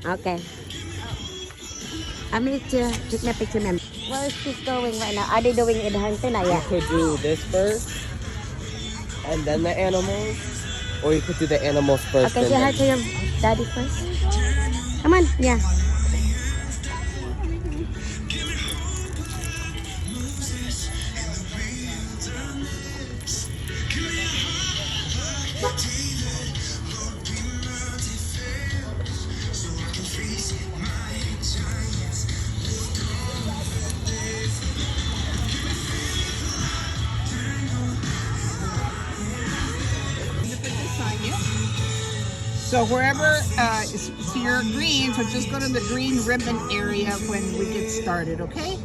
Okay. I'm going to take my picture, ma'am. Where is this going right now? Are they doing it hunting? You Yeah. could do this first, and then the animals, or you could do the animals first. Okay, and say hi then... to your daddy first. Come on. Yeah. So wherever, see you're green, so just go to the green ribbon area when we get started, okay?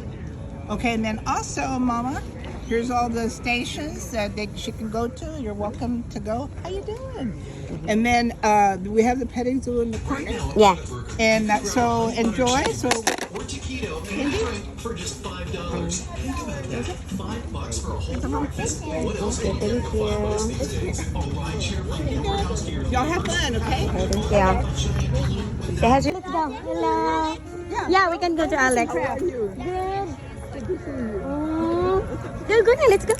Okay, and then also, Mama, here's all the stations that she can go to. You're welcome to go. How you doing? And then we have the petting zoo in the corner. Yeah. And so enjoy. So Or taquito and a drink for just $5. Think about that. $5 for a whole breakfast. What else can you get for $5 these days? A ride share from your house to your y'all have fun, okay? Thank you. Say hi to... Let's go. Hello. Yeah, we can go to Alex. Good. Good, good. Let's go.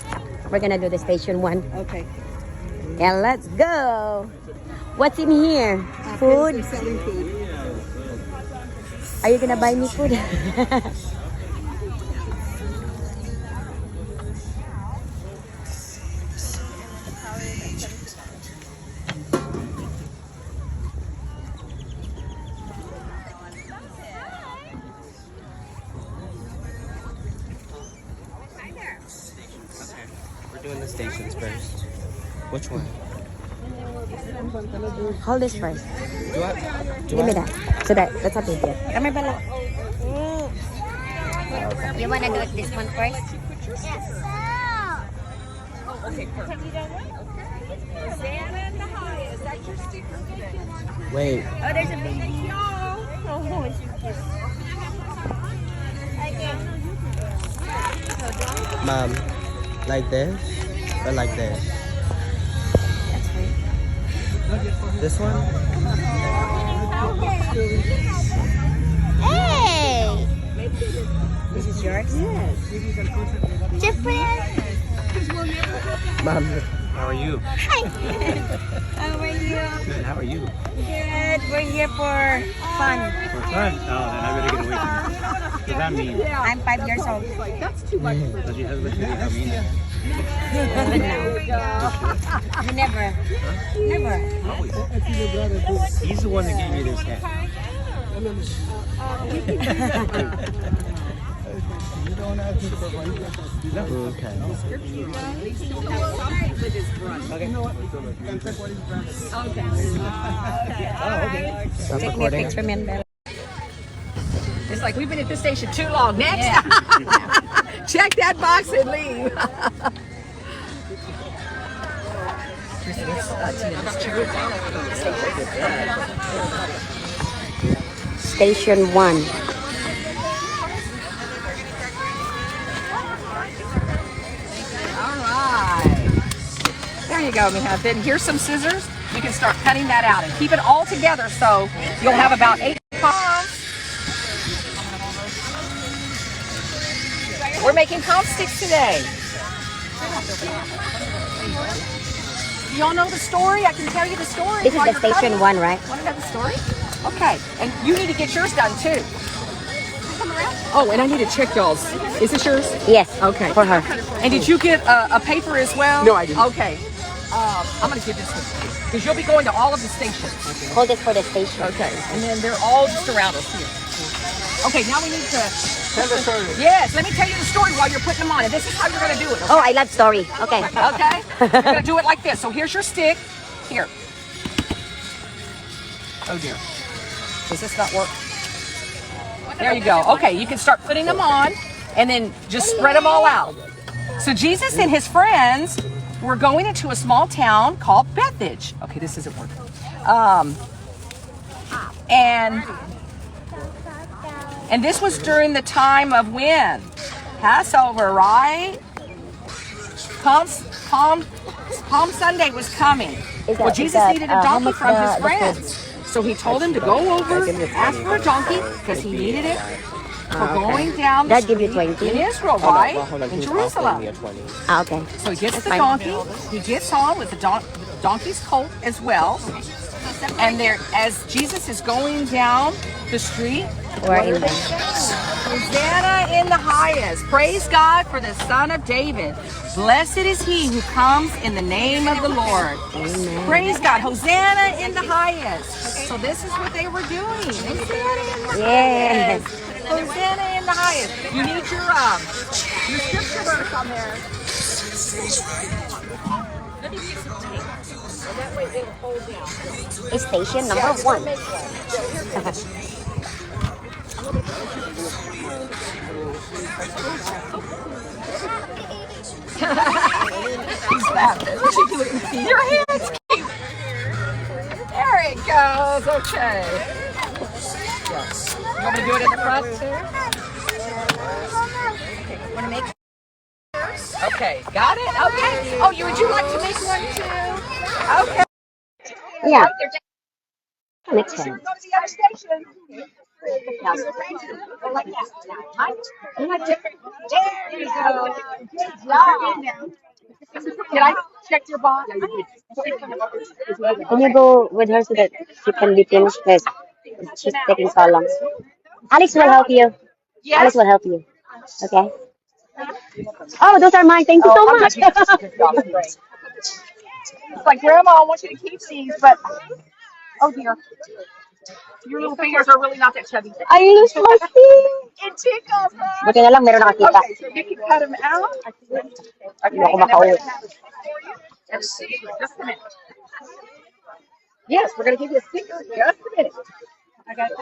We're gonna do the station 1. Okay. Yeah, let's go. What's in here? Food. They're selling food. Are you gonna buy me food? We're doing the stations first. Which one? Hold this first. Do I? Give me that. So that's up here. Come here, Bella. You wanna do it this one first? Yes. Wait. Oh, there's a baby. Mom, like this or like this? That's fine. This one? Hey! This is yours? Different. Mom, how are you? How are you? Good. How are you? Good. We're here for fun. For fun? Oh, then I better get away from you. What does that mean? I'm 5 years old. Does your husband tell you how mean? You never. Never. Always. He's the one that gave me this hat. Take me a picture, man. Bella. It's like we've been at this station too long. Next, check that box and leave. Station 1. All right. There you go, Mija. Then here's some scissors. You can start cutting that out and keep it all together so you'll have about 8 palms. We're making comp sticks today. Y'all know the story? I can tell you the story. This is while the you're station cutting. 1, right? Want to know the story? Okay. And you need to get yours done too. Oh, and I need to check y'all's. Is this yours? Yes. Okay. For her. And did you get a paper as well? No, I didn't. Okay. I'm going to give this one to you because you'll be going to all of the stations. Hold this for the station. Okay. And then they're all just around us here. Okay, now we need to... Tell the story. Yes, let me tell you the story while you're putting them on. And this is how you're going to do it. Okay? Oh, I love story. Okay. Okay? You're going to do it like this. So here's your stick. Here. Oh, dear. Does this not work? There you go. Okay, you can start putting them on and then just spread them all out. So Jesus and his friends were going into a small town called Bethage. Okay, this isn't working. And this was during the time of when? Passover, right? Palm Sunday was coming. Well, Jesus needed a donkey from his friends. So he told him to go over, ask for a donkey, because he needed it for going down the Dad give you street 20? in Israel, Oh, no, right? well, hold on. In He's offering me Jerusalem. a 20. Ah, okay. So he gets That's the fine. donkey. He gets on with the donkey's colt as well. And there, as Jesus is going down the street, We're what in are they there. saying? Hosanna in the highest. Praise God for the Son of David. Blessed is he who comes in the name of the Lord. Amen. Praise God. Hosanna in the highest. So this is what they were doing. Hosanna in the Yes. highest. Hosanna in the highest. You need your scripture verse on there. Let me get some tape. And that way it'll hold down. Station number 1. He's laughing. Your hand's cute. There it goes. Okay. You want me to do it in the front too? Want to make? Okay, got it. Okay. Oh, would you like to make one too? Okay. Yeah. Makes sense. There you go. Good job. Did I check your box? Can you go with her so that she can be finished? Because she's taking so long. Alex will help you. Alex will help you. Okay. Oh, those are mine. Thank you so much. It's like, Grandma, I want you to keep these, but oh dear, your little fingers are really not that chubby. I lose my feet. It tickles, huh? Buti na lang meron nakakita. Okay, so you can cut them out. Hindi ako makauwi. Let's see, just a minute. Yes, we're gonna give you a sticker. Just a minute. I got it.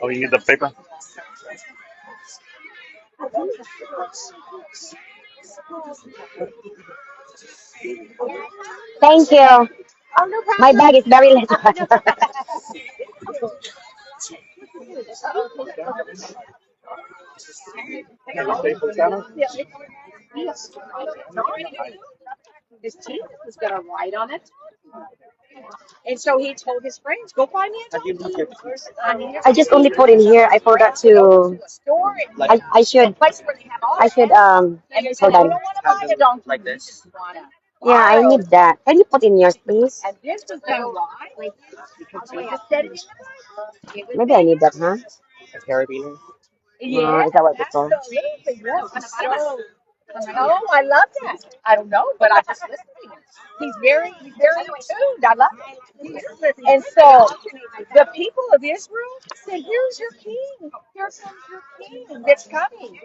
Oh, you need the paper? Thank you. My bag is very little. His teeth has got a light on it. And so he told his friends, go find me a donkey. I just only put in here. I forgot to. I should. Hold on. Like this. Yeah, I need that. Can you put in yours, please? And this was done right. Maybe I need that, huh? A carabiner? Is that what it's called? Oh, I love that. I don't know, but I just listening. He's very attuned. I love it. And so the people of Israel said, here's your king. Here comes your king that's coming.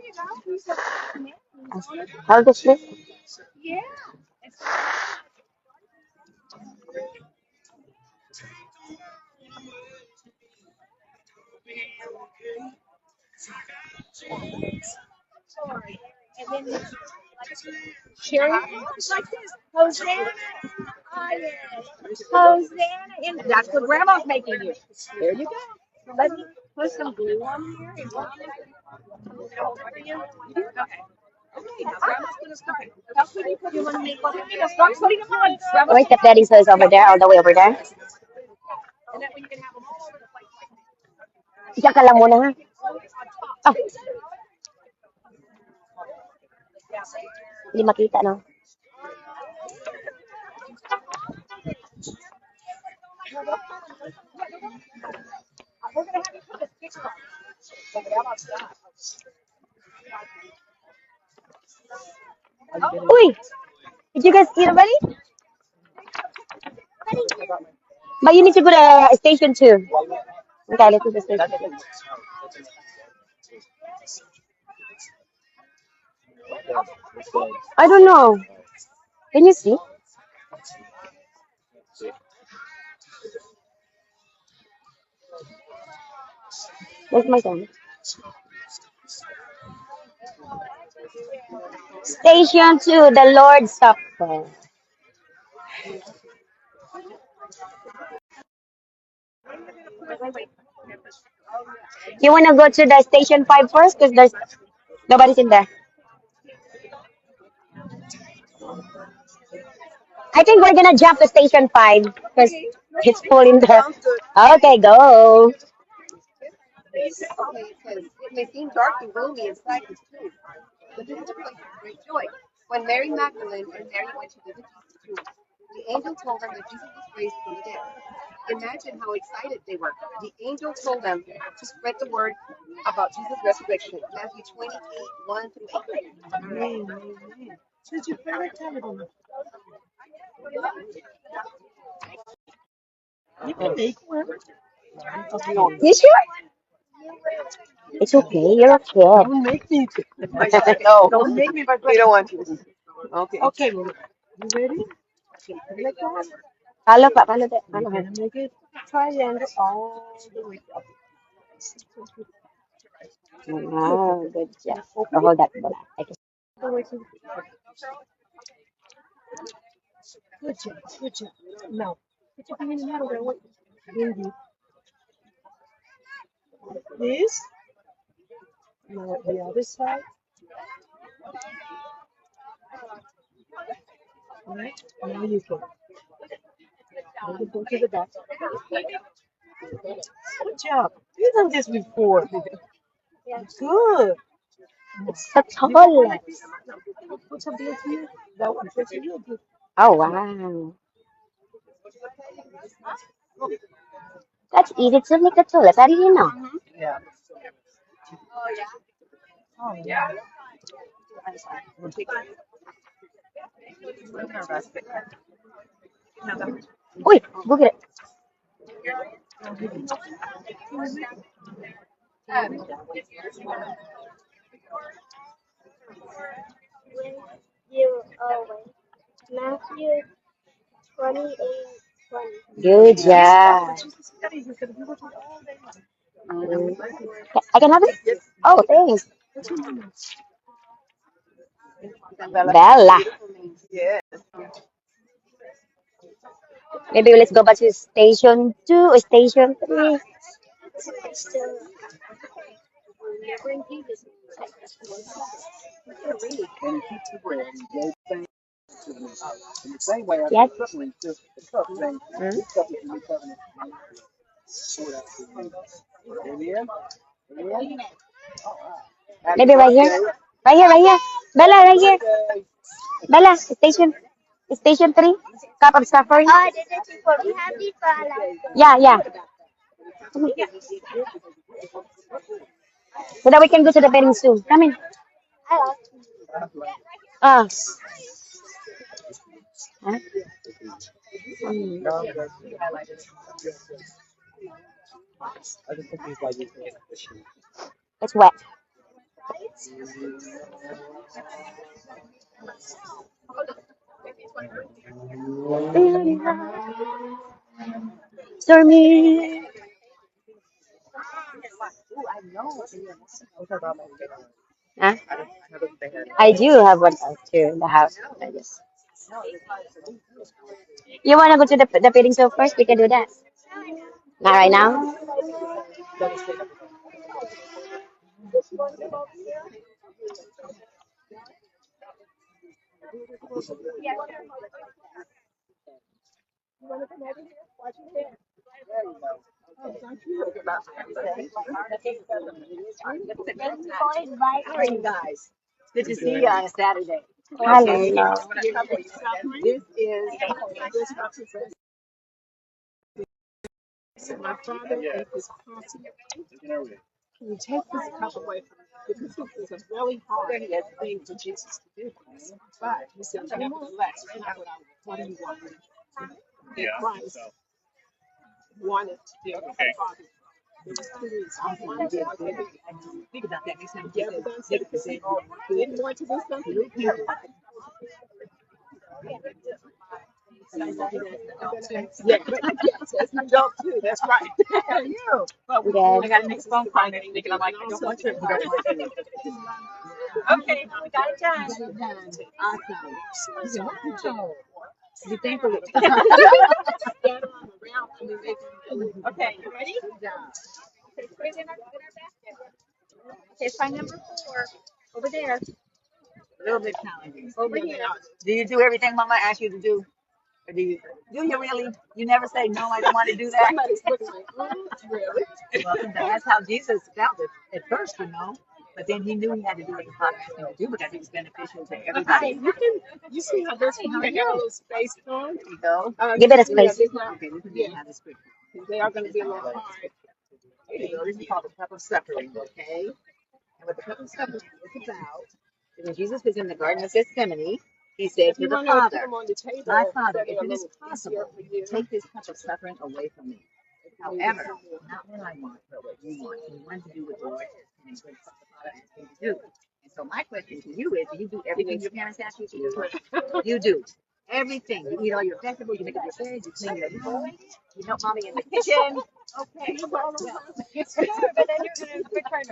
How does this? Yeah. And then Sherry looks like this. Hosanna in the highest. Hosanna in that's what Grandma's making you. There you go. Let me put some glue on here and over you. Okay. Okay, now Grandma's gonna start. How can you put them on me? Start putting them on. Grandma's Where's the bedding is over there, all the way over there? and that way you can have them all over the place. Diyan ka lang muna, ha? Oh, hindi makita, no? We're gonna have you put a sticker on. So Grandma's done. Uy! Did you guys eat already? But you need to go to station 2. Okay, let's do the station 2. I don't know. Can you see? Where's my phone? Station 2, the Lord's Supper. You want to go to the station 5 first? Because there's nobody's in there. I think we're gonna jump to station 5 because it's full in there. Okay, go. Okay, it says, it may seem dark and gloomy inside this tomb, but this is a place of great joy. When Mary Magdalene and Mary went to visit Jesus' tomb, the angel told them that Jesus was raised from the dead. Imagine how excited they were. The angel told them to spread the word about Jesus' resurrection. Matthew 28, 1 through 8. You sure? It's okay. You're a kid. Don't make me. No, don't make me. You don't want to. Okay. Okay. Follow, pa, follow that. Follow her. Make it triangle all the way up. Wow, good job. Oh, hold that. Hold that. I can. Good job. Good job. Now, put your hand in the middle there. What? In this. Now the other side. All right. Now you go. Now you go to the back. Good job. You've done this before. Good. It's so tall. Put something else here. That one. Put something else. Oh, wow. That's easy to make a toilet. How do you know? Yeah. Oh, yeah. Uy, go get it. Matthew 28:20. Good job. I can have it? Oh, thanks. Bella. Yeah. Maybe let's go back to station 2 or station 3. Yes. Hmm? Maybe right here. Right here, right here. Bella, right here. Bella, station 3. Cup of suffering. This is for we have these for Yeah, yeah. So that we can go to the wedding soon. Come in. Ah. Huh? Mm. It's wet. Stormy. Huh? I do have one too in the house. I just... You want to go to the wedding show first? We can do that. Not right now. Morning, guys. Good to see you on a Saturday. Hello. This is this represents my father and his posse. Can you take this cup away from me? Because this is a really hard thing for Jesus to do. But he said, nevertheless, it's not what I what do you want? And Christ wanted to do for the Father. There was 2 reasons. One, think about that next time. Yeah, but that's it. Didn't want to do something. Yeah, but yes, as an adult too. That's right. You. But Yes. I got a next phone call next week, and I'm like, I don't want to. Okay, we got it done. Awesome. Wow. Be thankful. Okay, you ready? Okay, put it in our basket. Okay, find number 4 over there. little bit challenging. Do you do everything Mama asked you to do? Or do you really? You never say, no, I don't want to do that? Somebody's looking like, really? Well, that's how Jesus felt it at first, But then he knew he had to do what God asked him to do because it was beneficial to everybody. You see how this one has a little space for them? There you go. Give it a Yeah, space. this not, Okay, this is yeah, how the scripture. they are going to be a little hard. There you go. This is called the cup of suffering, okay? And what the cup of suffering is about is when Jesus was in the Garden of Gethsemane, he said If to you the want to put Father, them on the table, my Father, so they're if a it is little possible, easier for you. take this cup of suffering away from me. However, not what I want, but what you want. You want to do what the Lord has what the Father asked you to do. And so my question to you is, do you do everything your parents ask you to do? You do. Everything. You eat all your vegetables, you make up your bed, you clean your room, you help mommy in the kitchen. Okay. Well, but then you're going to return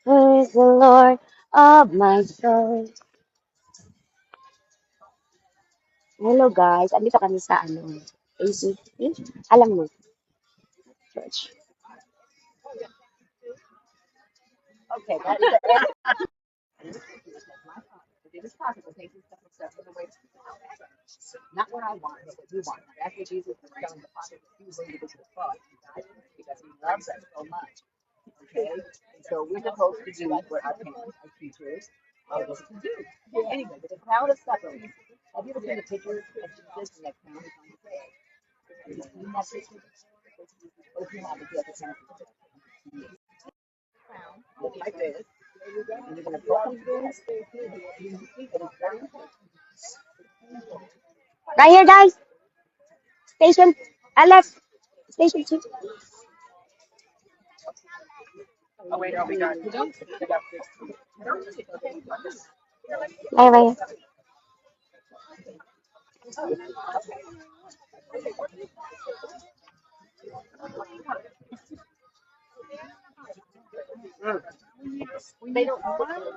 Praise the Lord of my soul. Hello guys, andito kami sa ACC. Alam mo, church. Okay, that is the if it is possible, take this cup of suffering away from me. However, not what I want, but what you want. That's what Jesus was telling the Father that he was going to go to the cross and die for us because he loves us so much. Okay? And so we're supposed to do what our parents, our teachers, told us to do. Anyway, but the crown of suffering. Have you ever seen a picture of Jesus and that crown is on his head? Have you seen that picture? What if you have it, you have the crown, look like this. And you're going to put them through. You see that it's very important. Right here guys, station, Alex, station 2. Oh, wait, are we done? Right here.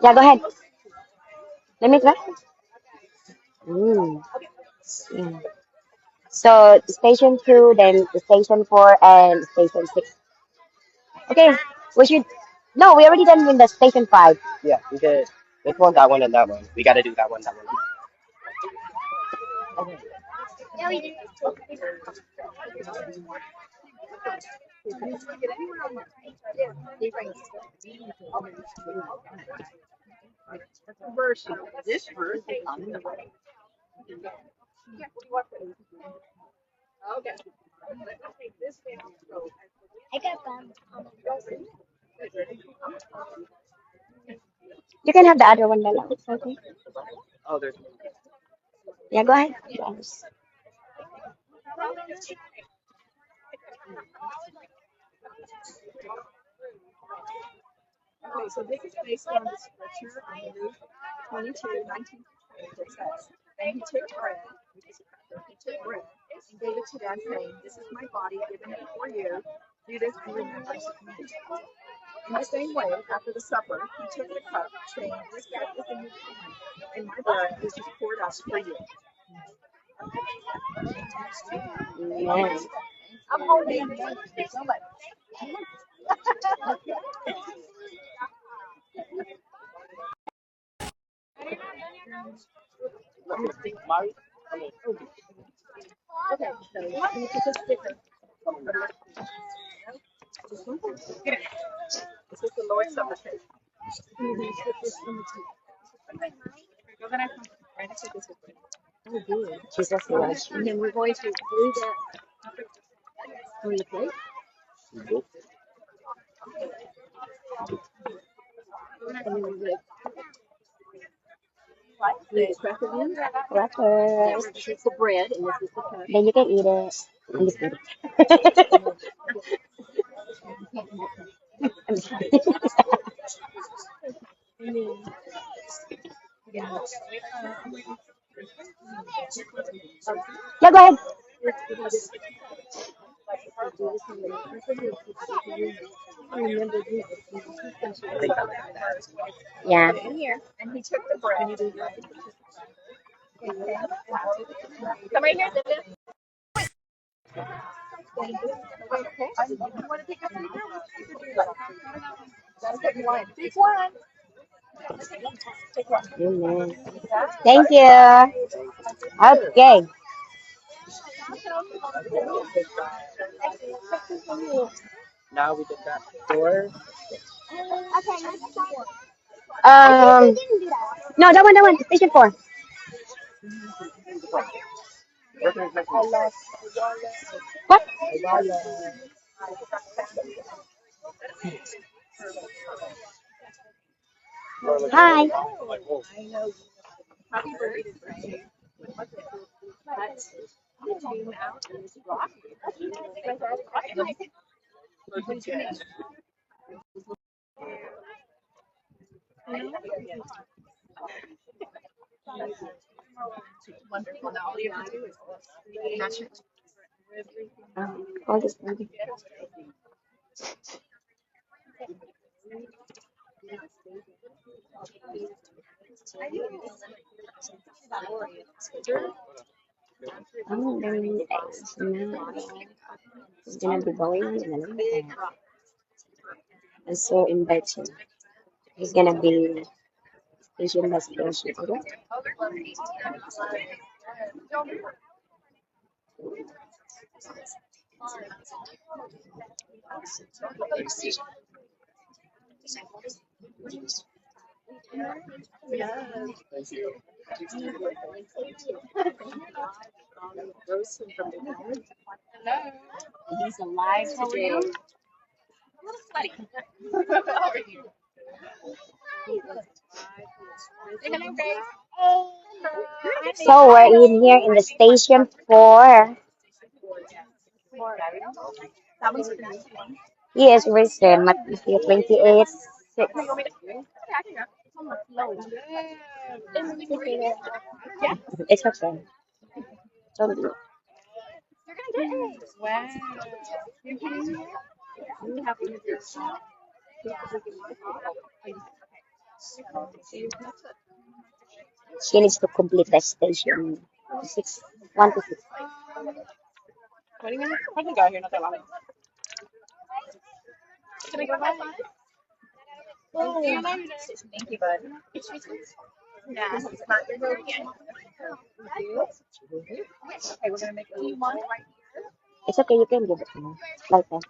Yeah, go ahead. Let me try. Mm. Yeah. So station 2, then station 4, and station 6. Okay, we should. No, we already done with the station 5. Yeah, we did this one, that one, and that one. We got to do that one, that one. Verse, this verse is on the Bible. Okay. You can have the other one, Lala. It's okay. Oh, there's Yeah, go ahead. Yes. Okay, so this is based on the scripture in Luke 22:19. It says, and he took bread, he took bread and gave it to them, saying, this is my body given for you. Do this in remembrance of me. In the same way, after the supper, he took the cup, saying, this cup is the new covenant in my blood, which is poured out for you. Yes. I'm holding. Thank you so much. Okay, so let me put this sticker. This is the Lord's Supper table. Go the next one. Right next to this one. Oh, good. Jesus loves And you. then we're going to glue that on the plate. And then we're going to glue the cracker in. Then Crackers. this is the bread, and this is the cup. Then you can eat it. I'm just kidding. I'm just kidding. Yeah, go ahead. Yeah. In here, and he took the bread. Come right here, Cynthia. Okay. You want to take a picture? Gotta take one. Take one. Take one. Amen. Thank you. Okay. Now we just got four. Um, no, that one. Station 4. What? Hi. Happy birthday. Wonderful. Now all you have to do is match it. All this movie. Oh, there is now. It's gonna be going on in a little bit. And so invite him. He's gonna be Asian Destination today. He's alive today. A little sweaty. How are you? Say hello, guys. So we're in here in the station 4. That one's for you. Yes, recent Matthew 28, 6. Yeah. It's okay. Don't do it. You're gonna get it. Wow. You're kidding me? You have to She needs to complete the station 6, 1 to 6. 20 minutes? I think I got here not that long ago. Can I go back? See you later. Thank you, bud. Yeah, it's not your turn yet. Okay, we're gonna make a one right here. It's okay, you can give it to me. Like that.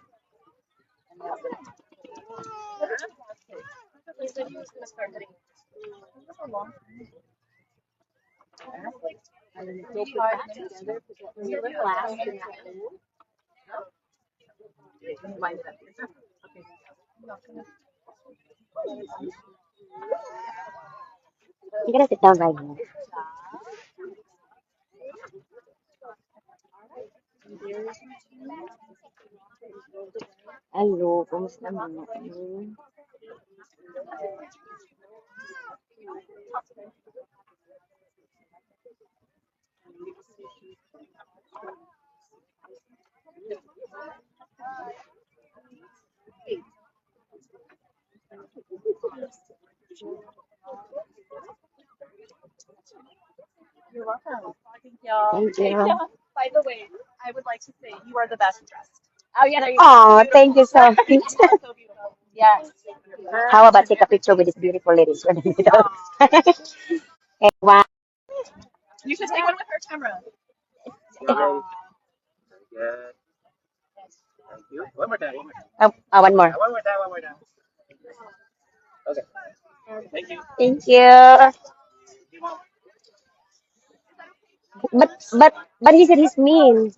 He said he was gonna start hitting. So long. Go 5 minutes. You live last. Line it up. You're gonna sit down right here. Hello, kumusta naman? You're welcome. Thank y'all. Thank you. By the way, I would like to say you are the best dressed. Oh yeah, there you go. Oh, thank you so much. So beautiful. Yes. How about take a picture with this beautiful ladies? Okay, wow. You should take one with her camera. Good. Thank you. One more time. One more time. One more. One more time. One more time. Okay. Thank you. Thank you. But he said he's mean.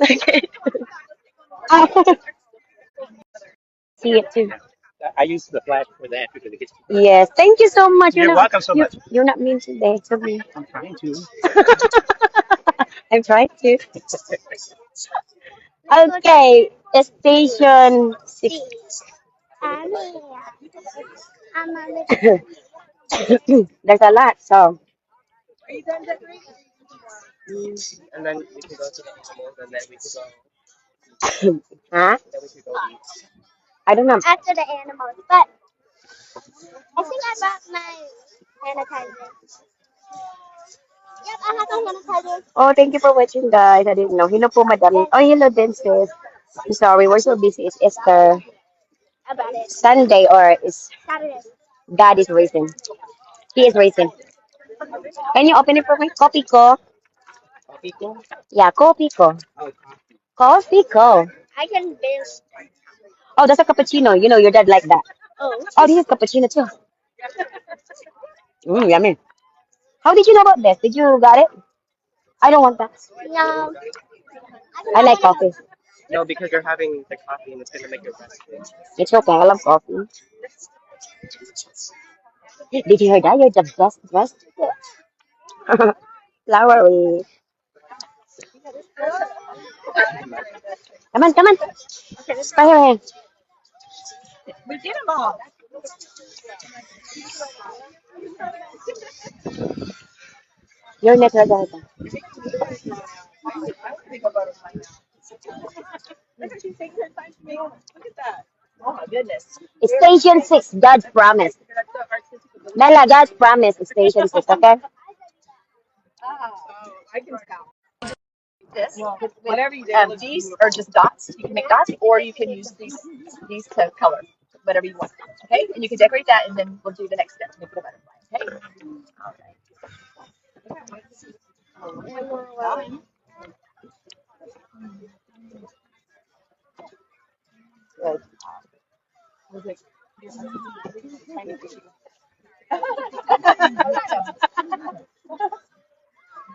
Okay. See it too. I use the flash for that because it gets. Yes. Thank you so much. You're welcome so much. You're not mean today to me. I'm trying to. I'm trying to. Okay. Station 6. There's a lot, so. Are you done decorating? And then we could go to the animals, and then we could go. Huh? Then we could go eat. I don't know. After the animals, but I think I bought my sanitizer. Yep, I have my sanitizer. Oh, thank you for watching, guys. I didn't know. Hello po, madam. Oh, hello, din, sis. I'm sorry, we're so busy. It's Easter About it. Sunday, or is Saturday. God is racing. He is racing. Can you open it for me? Coffee ko. Coffee ko? Yeah, coffee ko. Oh, Coffee ko. I can barely. Oh, that's a cappuccino. You know, your dad like that. Oh. Oh, this is cappuccino too. Yummy. How did you know about this? Did you got it? I don't want that. No. I like coffee. no, because you're having the coffee and it's gonna make your breath stink. It's okay. I love coffee. Did you hear that? You're the best dressed. Flowery. Come on, come on. Spy your hand. We did them all. You're not ready. Look at she's taking her time to make. Look at that. Oh my goodness. It's Station 6, God's promise. Bella, God's promise is Station 6, okay? I can tell. This, whatever you do, these are just dots. You can make dots, or you can use these to color, whatever you want. Okay, and you can decorate that, and then we'll do the next step. Make it a butterfly. Okay. All right. Good.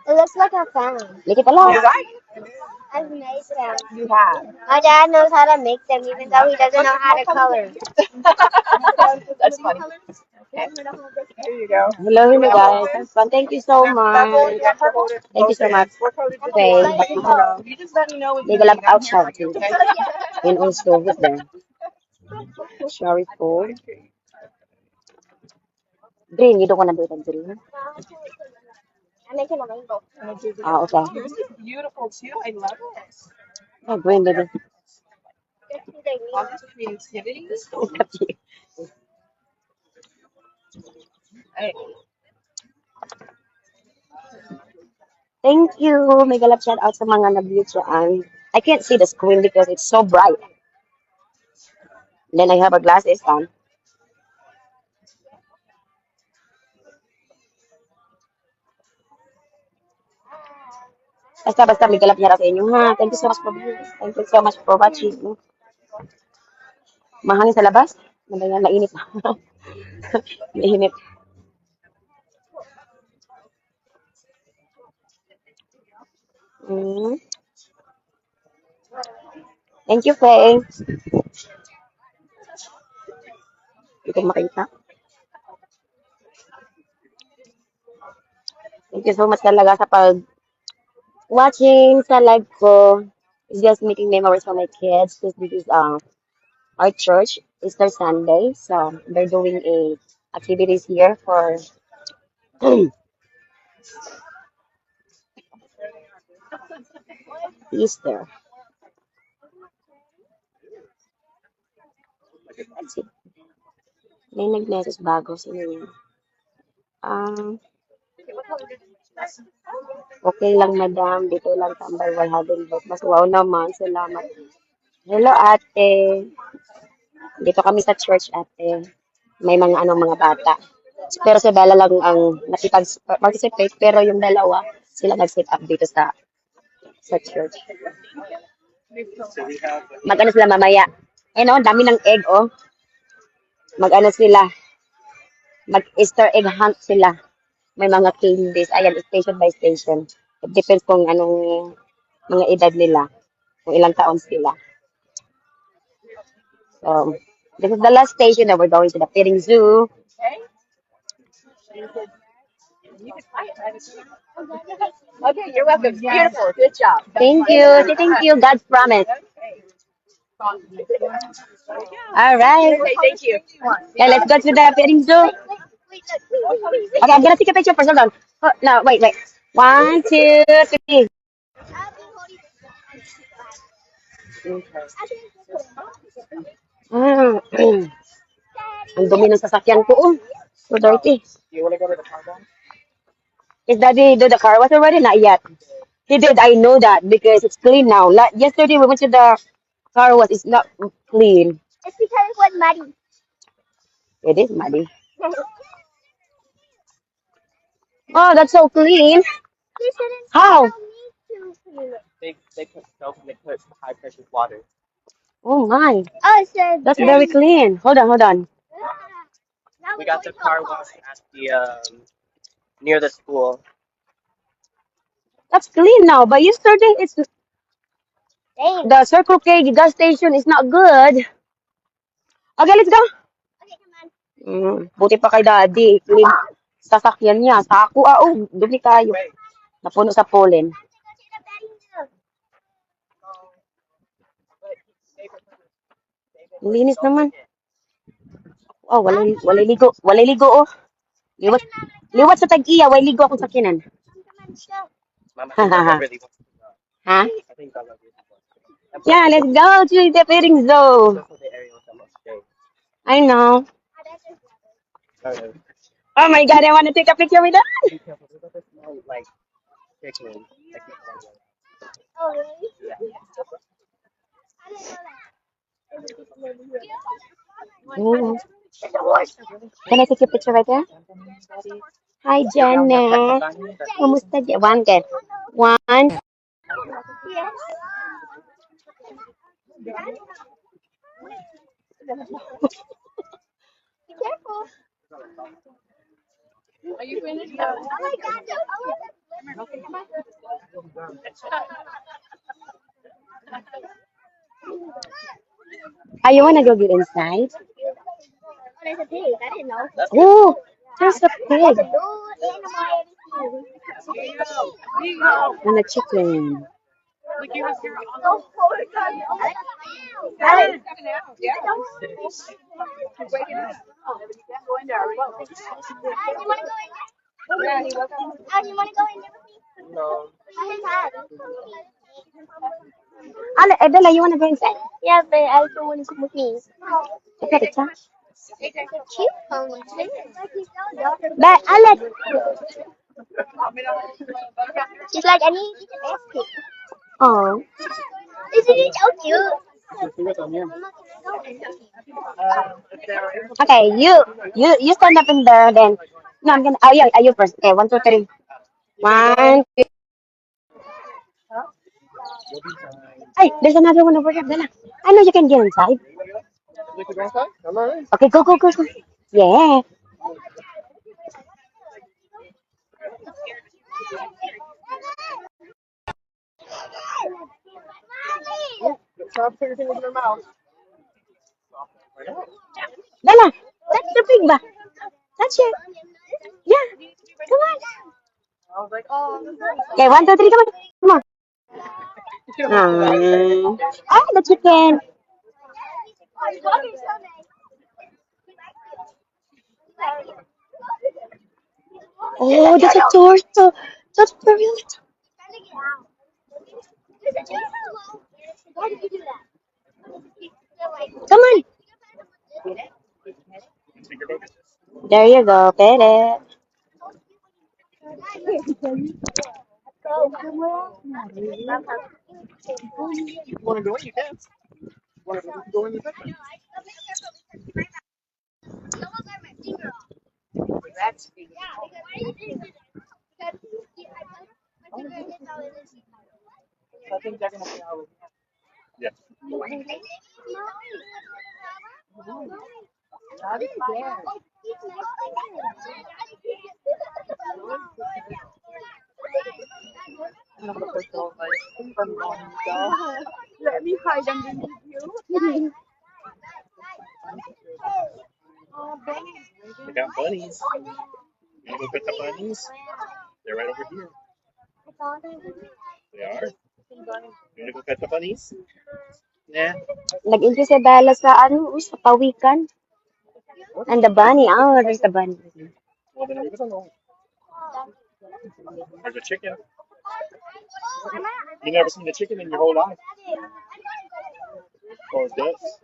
It looks like a fan. Make it alive. Right. I've made them. You have. My dad knows how to make them, even though he doesn't know how to color. That's funny. Okay. There you go. Hello, hello, guys. Have fun. Thank you so much. Thank you so much. Okay. You just let me know when They you will have leave. I'm here outside for you, too. okay? And also with them. Sorry, food. Green, you don't want to do the green? I'm making a rainbow. Ah, okay. Yours is beautiful too. I love it. Oh, green, baby. All this creativity. It's up to you. Hey, Thank you. May galap shout out sa mga nag-beautyan. I can't see the screen because it's so bright. Then I have a glasses on. Basta may galap niya sa inyo, ha? Thank you so much for Thank you so much for watching. Mahangin sa labas? Ano ba yan? Mainit. Mainit. Mm. Thank you, Faye. Hindi ko makita. Thank you so much talaga sa pag-watching sa live ko. It's just making memories for my kids. This is our church, Easter Sunday. So, they're doing a activities here for Easter. Let's see. May nag-message bago. Sino yun? Okay lang, madam. Dito lang tambay while having book. Mas wow naman. Salamat. Hello, ate. Dito kami sa church, ate. May mga mga bata. Pero si Bella lang ang nakipag-participate. Pero yung dalawa, sila nag-sit up dito sa church. Mag-ano sila mamaya. No, dami ng egg, oh. Mag-ano sila. Mag-Easter egg hunt sila. May mga candies. Ayan, station by station. It depends kung anong mga edad nila. Kung ilang taon sila. So, this is the last station that we're going to the petting zoo. okay, you're welcome. Beautiful. Good job. Thank you. Thank you. God's promise. All right. Okay, thank you. Yeah, let's go to the petting zoo. Okay, I'm gonna take a picture first. Hold on. Oh, no, wait. 1, 2, 3. Ah, ang dumi ng sasakyan ko. Oh. So dirty. You want to go to the car wash? Is Daddy do the car wash already? Not yet. He did. I know that because it's clean now. Like yesterday we went to the car wash. It's not clean. It's because it was muddy. It is muddy. Oh, that's so clean. You shouldn't How? tell me to clean it. They put soap and they put high pressure water. Oh my. Oh, it said That's very clean. Hold on, hold on. Now We we're got going the to a car park. wash at the near the school. That's clean now. But yesterday it's Dang. the Circle K gas station is not good. Okay, let's go. Okay, come on. Buti pa kay Daddy. Clean. Sasakyan niya. Sako. Oh, dumi tayo. Napuno sa pollen. Time to go to the betting zoo. Linis naman. Oh, walay ligo. Walay ligo, oh. Liwat, liwat sa tag-iya. Walay ligo akong sakinan. Come on, show. Mom, I think Bella really wants to go. Ha? I think Bella really wants to go. Yeah, let's go to the petting zoo. That's what the area was almost big. I know. Okay. Oh my God, I want to take a picture with that. Be careful. There's other small, like, chickens. Like, Oh, really? yeah. I didn't know that. Oh. Can I take a picture right there? Hi, Jenna. Kumusta dyan? One, get. One. Yes. Be careful. Are you finished? Oh my God! Oh, you want to go get inside? Oh, there's a pig. I didn't know. Oh, there's a pig Dude, animal, everything. and a chicken. Go forward. You want to go in there? You want to go in there with me? No. Bella, you want to go inside? Yeah, but I don't want to come with me. Take a picture. Cute pony too. But Alex, She's like, I need a basket. oh, Isn't it so cute? okay, you stand up in there. Then no, I'm gonna. Oh yeah, you first. Okay, 1, 2, 3. 1, 2. Hey, there's another one over here, Bella. I know you can get inside. You can go inside? Come on in. Okay, go, go, go, go. Yeah. Stop putting your fingers in their mouth. Bella, that's the pig ba? That's it. Yeah. Come on. I was like, oh, Okay, 1, 2, 3. Come on. Come on. Ah, the chicken. Oh, that's a torso. That's very. Why did you do that? Come on. There you go, pet it. you want to go in, you can. You want to go in the second? I think they're going to play out. Yeah. Let me hide underneath you. They got bunnies. You want to go pet the bunnies? They're right over here. They are. You want to go pet the bunnies? Yeah. Nag-enjoy si Bella sa sa pawikan. And the bunny. Oh, there's the bunny. Well, then we're going to go. There's a chicken. You never seen a chicken in your whole life? Or ducks?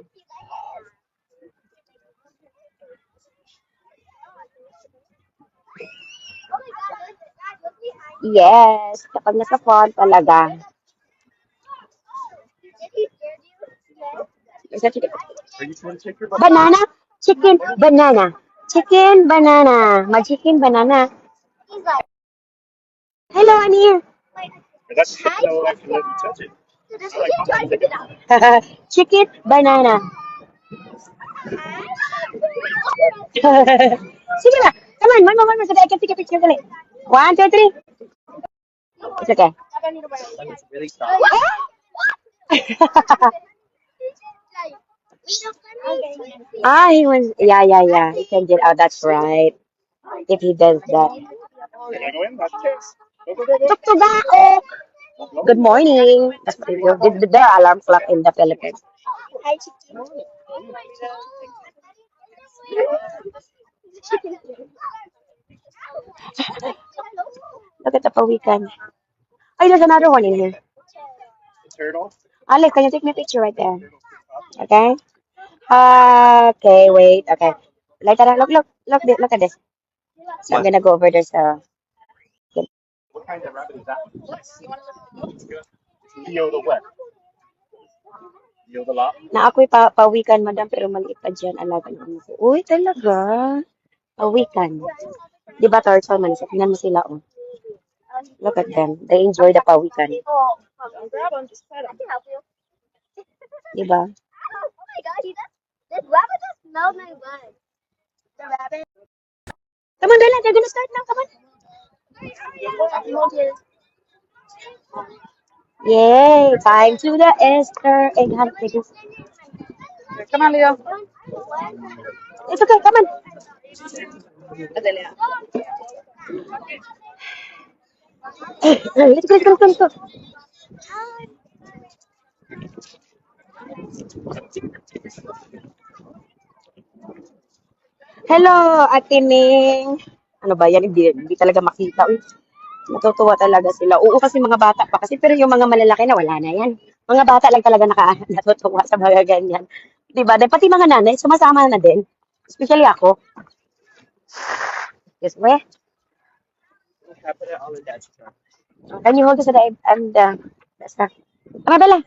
Yes, kapag nasa farm talaga. Is that chicken? Are you trying to take your butt? Banana, chicken, banana, chicken, banana, chicken, banana. Hello, I'm here. And that's the chicken that will actually let you touch it. It's like, I'm trying to take it. Chicken, banana. Sige na. Come on, one more so that I can take a picture. Dali. 1, 2, 3. It's okay. Like it's really soft. He was, yeah. He can get out. That's right. If he does that. You wanna go in? That's your chance. Go, go, go, go. Tuktugaok. Good morning. That's what it was. The alarm clock in the Philippines. Look at the pawikan. Oh, there's another one in here. The turtle. Alex, can you take me a picture right there? Okay. Okay, wait. Okay. Like that. Look at this. So I'm gonna go over this. What kind of rabbit is that? It's good. It's Leo the what? Leo the lot? Na ako'y pawikan, madam, pero maliit pa dyan. Alaga ng ko. Uy, talaga. Pawikan. Di ba, turtle man? Sa tingnan mo sila, oh. Look at them. They enjoy the pawikan. Di ba? Come on, Bella. They're gonna start now. Come on. Yay! Time to the Easter egg hunting. Come on, Leo. It's okay. Come on. Let's go. Hello, Ate Ming. Ano ba yan? Hindi talaga makita. Uy, natutuwa talaga sila. Oo, kasi mga bata pa kasi. Pero yung mga malalaki na, wala na yan. Mga bata lang talaga natutuwa sa mga ganyan. Diba? Dahil pati mga nanay, sumasama na din. Especially ako. Yes, we. I put it on the dad's truck. Can you hold this and that's that. Tama, Bella.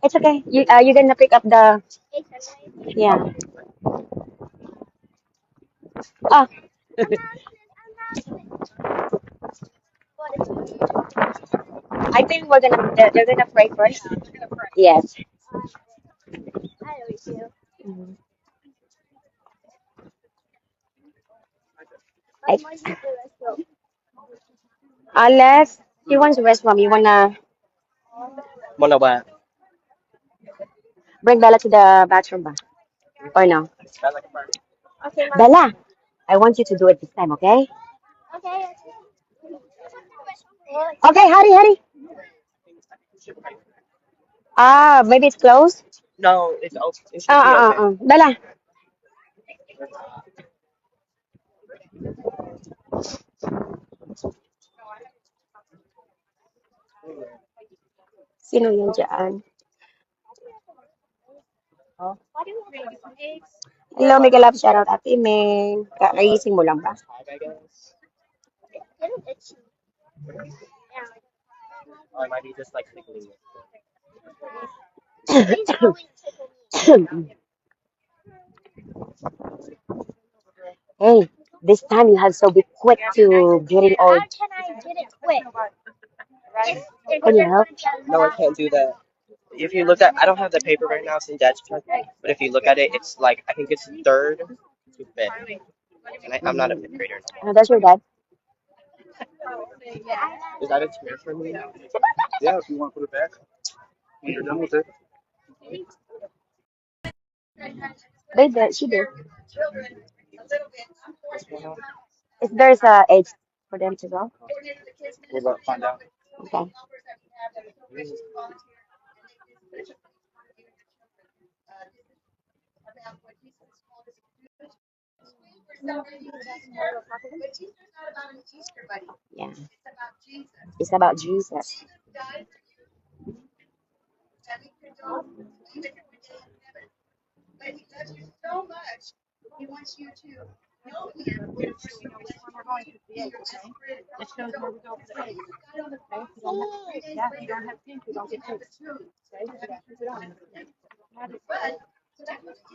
It's okay. You're gonna pick up the, yeah. Ah, I think they're gonna pray first. Yes. Mhm. I, unless he wants to rest, mom, you wanna Wanna what? bring Bella to the bathroom ba? Or no? Smell like a bird. Bella, I want you to do it this time, okay? Okay, hurry. Maybe it's closed. No, it's open. It should be open. Bella. Sino yun dyan? Hello, mega love shoutout Ate Ming. Kakaising mo lang ba? I guess. Or it might be just like tickling it. Hey, this time you have to be quick to getting all. Can you help? No, I can't do that. If you look at, I don't have the paper right now, it's in dad's truck. But if you look at it, it's like I think it's third to fifth, and I'm not a fifth grader. That's your dad. Is that a chair for me? Yeah, if you want to put it back. When you're done with it. They did. She did. If there's a age for them to go. We're about to find out. Okay. Yeah, it's about Jesus. It shows where we go for the eggs. Okay, if you don't have, yeah, if you don't have pink, you don't get eggs. Okay, so that's what we don't.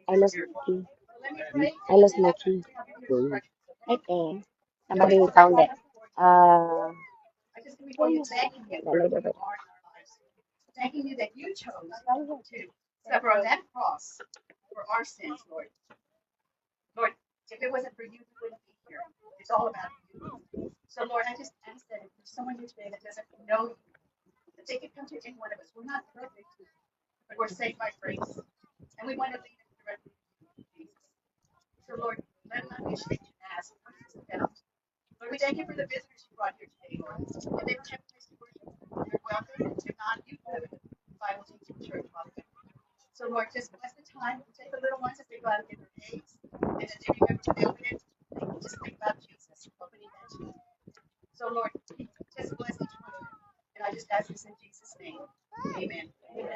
I lost my key. I lost my key. Right there. Somebody found it. The lady over there.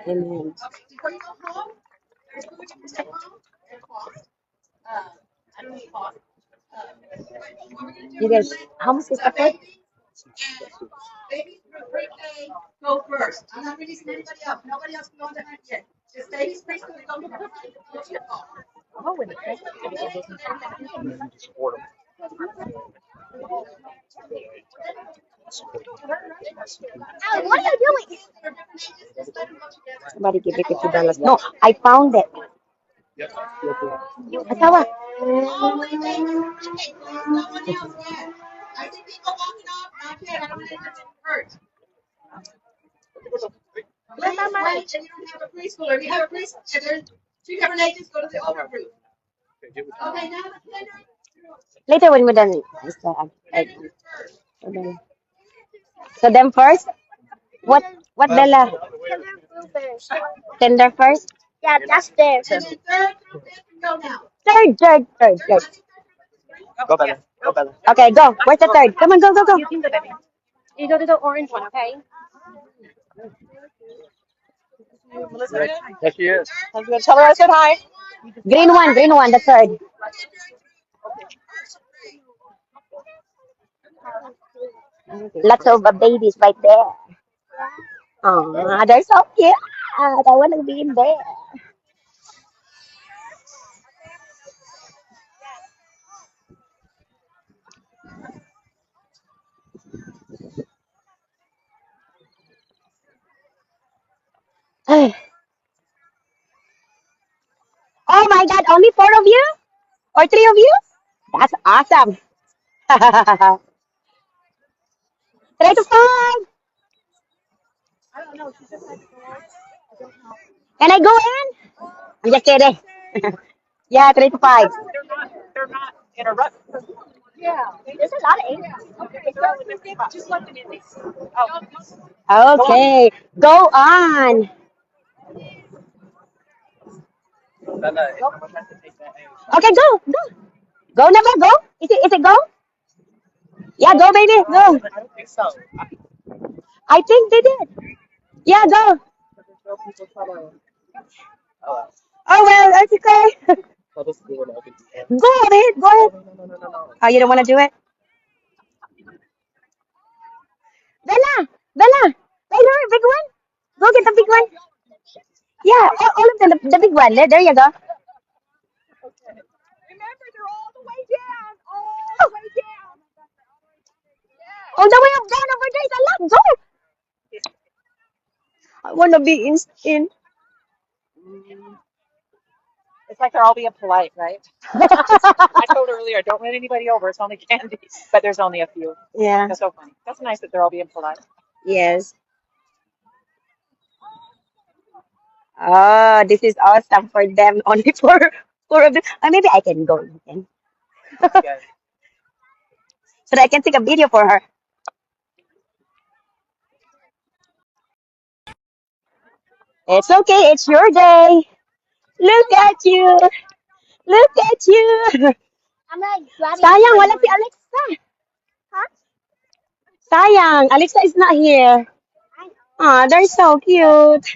Amen. You guys, how much is the food? Oh, with it. And then just support them. What are you doing? Somebody give me $50. No, I found it. Yep. Go for it. Asawa. Okay, get with Later when we're done. So them first. What Bella? Tender first. Yeah, that's there. Third. Go, Bella. Go, Bella. Okay, go. Where's the third? Come on, go. You go to the orange one, okay? There she is. Tell her I said hi. Green one, the third. Lots of babies right there. Oh, they're so cute. I want to be in there. Oh my God, only 4 of you? Or 3 of you? That's awesome. Try to find. Can I go in? I'm just kidding. Yeah, 3 to 5. They're not in a rush. There's a lot of eggs. Just let them in. Okay, go on. Bella, I'm gonna have to take that egg. Okay, go. Go, Never, go. Is it go? Yeah, go, baby, go. I don't think so. I think they did. Yeah, go. Oh, well. Oh, well, that's okay. I'll just do it up at the end. Go ahead, go ahead. No. Oh, you don't want to do it? Bella, right here, big one. Go get the big one. Yeah, all of them. The big one. There you go. Remember, they're all the way down. All the way down. All the way up down over there is a lot. Go. I wanna be in. It's like they're all being polite, right? I told her earlier, don't run anybody over. It's only candy, but there's only a few. Yeah. That's so funny. That's nice that they're all being polite. Yes. Oh, this is awesome for them. Only for four of them. Maybe I can go again Good. so that I can take a video for her. It's okay. It's your day. Look at you. Look at you. Sayang, wala si Alexa. Sayang, Alexa is not here. Ah, they're so cute.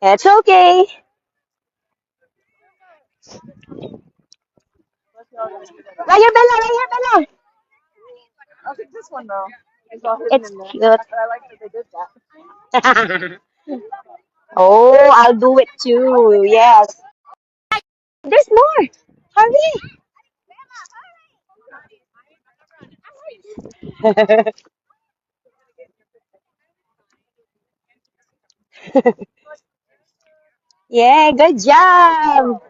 It's okay. Right here, Bella. Right here, Bella. I'll take this one though. It's all hidden It's in there. cute. But I like that they did that. Oh, I'll do it too. Yes. There's more. Hurry. Yeah, good job.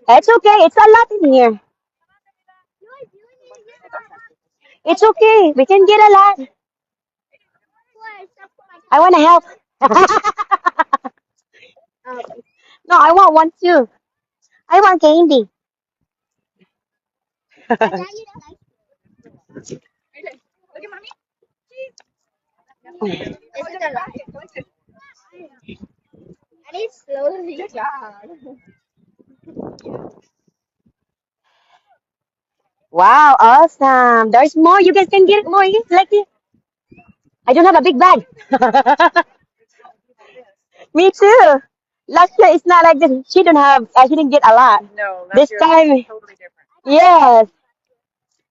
It's okay. It's a lot in here. It's okay. We can get a lot. I want to help. No, I want one too. I want candy. Wow, awesome. There's more. You guys can get more. Like this. I don't have a big bag. Me too. Last year it's not like this. She don't have. She didn't get a lot. No, This last year time, was totally different. yes.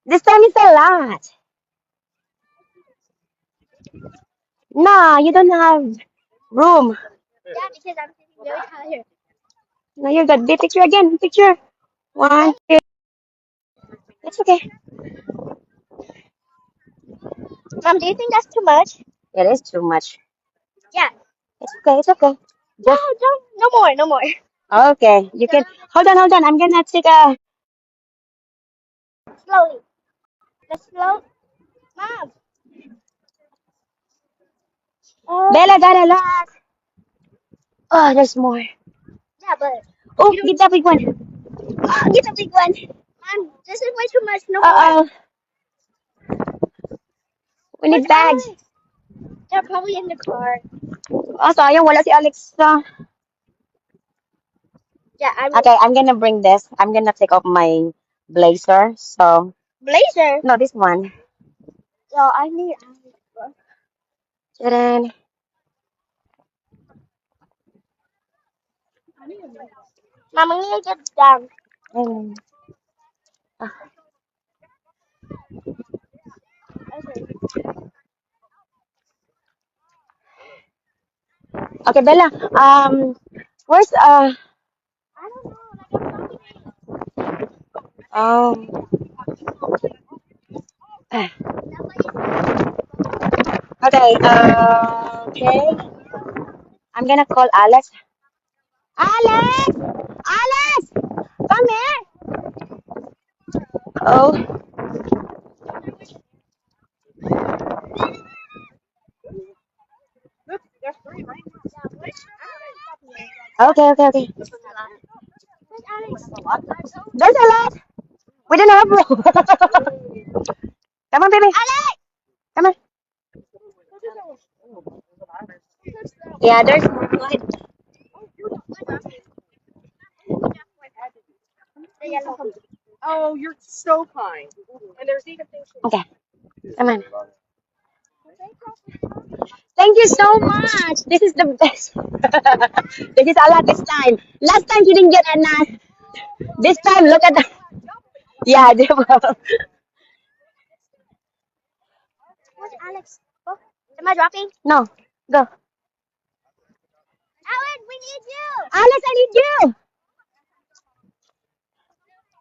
This time it's a lot. Nah, you don't have room. No, you're good. Be picture again. Picture. One, two. It's okay. Mom, do you think that's too much? It is too much. Yeah. It's okay. It's okay. No, Just don't. No more. No more. okay. You can hold on. Hold on. I'm gonna take a. Slowly. Just slow. Mom. Bella got a lot. Oh, there's more. Yeah, but Oh, get that big one. get the big one. Mom, this is way too much. No more. Uh-oh. We need bags. They're probably in the car. Oh, sayang. Wala si Alexa. Yeah, I'm Okay, I'm gonna bring this. I'm gonna take off my blazer. So, blazer. no, this one. So I need. Ta-da. Mom, I'm gonna get down. Mm. Okay. Okay, Bella. Where's I don't know. Like I'm oh. Okay. Okay. I'm gonna call Alex. Alex! Alex! Come here! Oh. Look, there's three right Okay, okay, okay. Alex. There's a lot. We don't have room. Come on, baby. Alex. Come on. Yeah, there's more. Go ahead. The yellow one. Oh, you're so kind. And there's even things. Okay. Come on. Thank you so much. This is the best. This is a lot this time. Last time you didn't get enough. This time, look at the. Yeah, di ba? Where's Alex? Oh, am I dropping? No, go. Alex, we need you. Alex, I need you.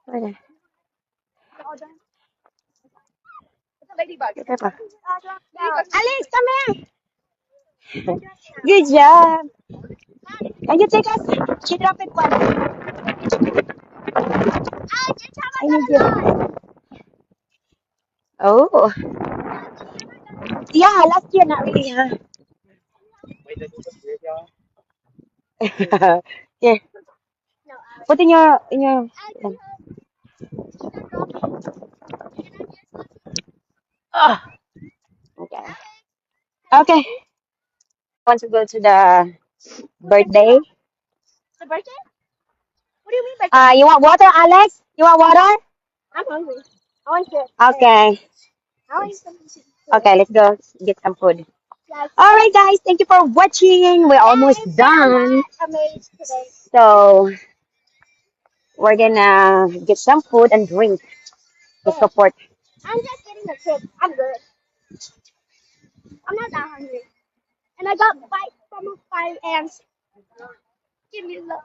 Okay. It's a ladybug. Okay pa. Alex, come here. Good job. Can you take us? She dropped it once. Alex, it's how I I got need you. alive. Oh. Yeah, last year, not really, huh? Wait, this is weird, y'all. Here, No, Alex. put in your. Alex, because he's not dropping. And I'm just Oh, okay. Okay. Want to go to the birthday? the birthday? What do you mean birthday? You want water, Alex? You want water? I'm hungry. I want to. Okay. I want some food. Okay, let's go get some food. Yes. All right, guys. Thank you for watching. We're almost And done. I'm amazed today. So we're gonna get some food and drink to Yeah. support. I'm just getting a tip. I'm good. I'm not that hungry. And I got bite from a fire ants. Give me love.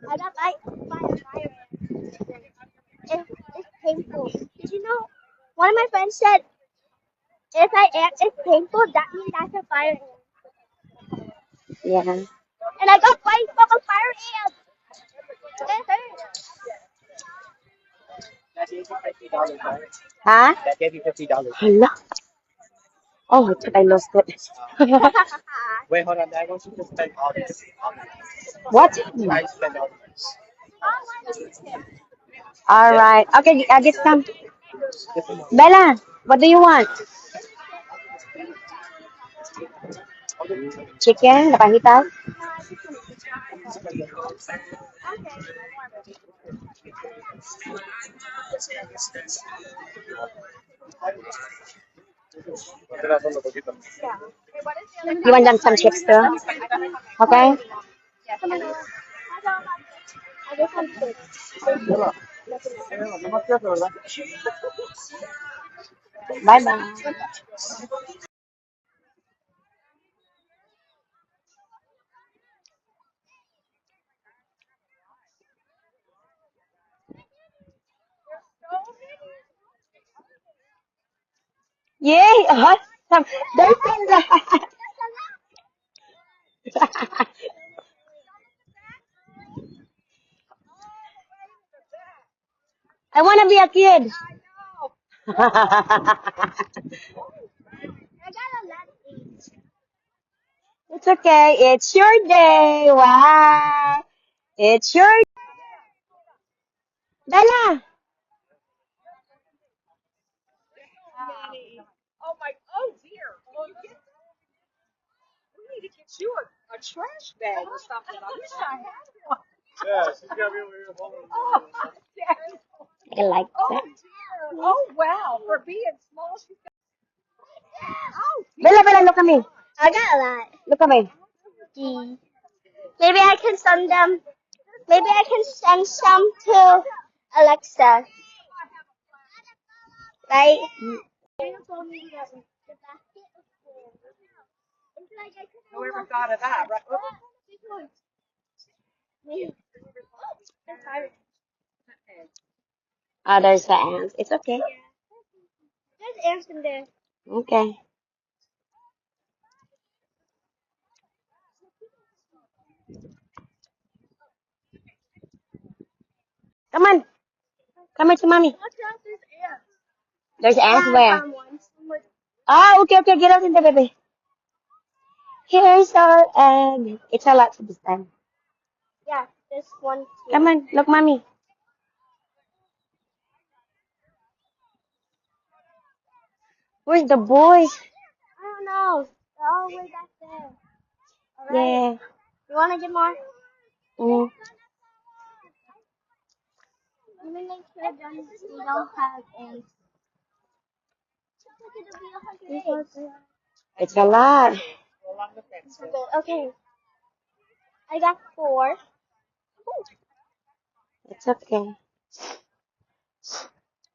I got bite by a fire ant. It's painful. Did you know? One of my friends said if I ant is painful, that means that's a fire ant. Yeah. And I got bite from a fire ant. It hurt. That gave you $50, right? Huh? That gave you $50. Hala. Oh, I thought I lost it. Wait, hold on. I want you to spend all this. What? Try to spend all this. All right. Okay, I get some. Just a moment. Bella, what do you want? Chicken, napahitas? You want them some chips too? Okay. I just want to. Bye bye. Yay! Awesome. There's some. I want to be a kid. It's okay. It's your day. Wow. It's your Bella. Oh my, oh dear. Oh, we need to get you a trash bag or something. I wish I had one. Yeah, she's got to be over here holding. Oh, Daddy. I like Oh that. dear. Oh wow. For being small, she's got. Oh Bella, dear. Bella, look at me. I got a lot. Look at me. Maybe I can send them. Maybe I can send some to Alexa, right? Whoever thought of that, right? Oh, there's the ants. It's okay. There's ants in there. Okay. Come on. Come here to mommy. Watch out, there's ants. There's ants I where? found one. Somewhere. Oh, okay, okay. Get out in there, baby. Here's our egg. It's a lot for this time. Yeah, there's one here. Come on. Look, mommy. Where's the boys? I don't know. They're all the way back there. Alright. Yeah. You want to get more? Mm. Even they could have done this. They don't have ants. Look at the It's a lot. Okay. I got 4. It's okay.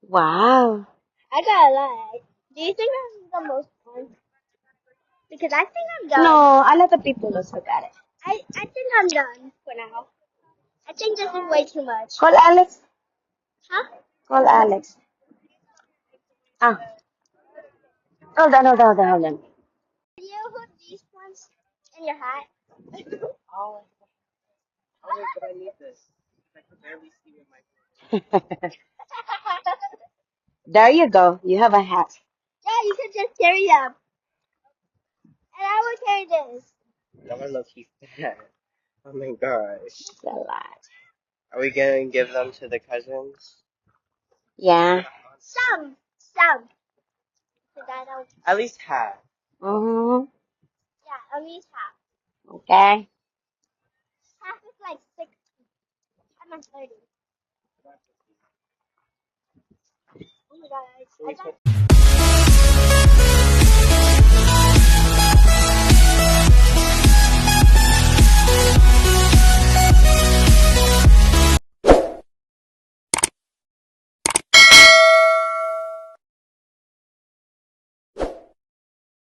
Wow. I got a lot. Do you think I'm the most fun? Because I think I'm done. No, a lot of people look at it. I think I'm done for now. I think this is way too much. Call Alex. Huh? Call Alex. Ah, hold on. Do you put these ones in your hat? Oh, oh wait, but I need this. I can barely see with my. There you go. You have a hat. Yeah, you can just carry them. And I will carry this. Now I look he's fat. Oh my gosh. It's a lot. Are we gonna give them to the cousins? Yeah. Some. Some. Because I don't. At least half. Mm-hmm. Yeah, at least half. Okay. Half is like 60. I'm on 30. Oh my god, I got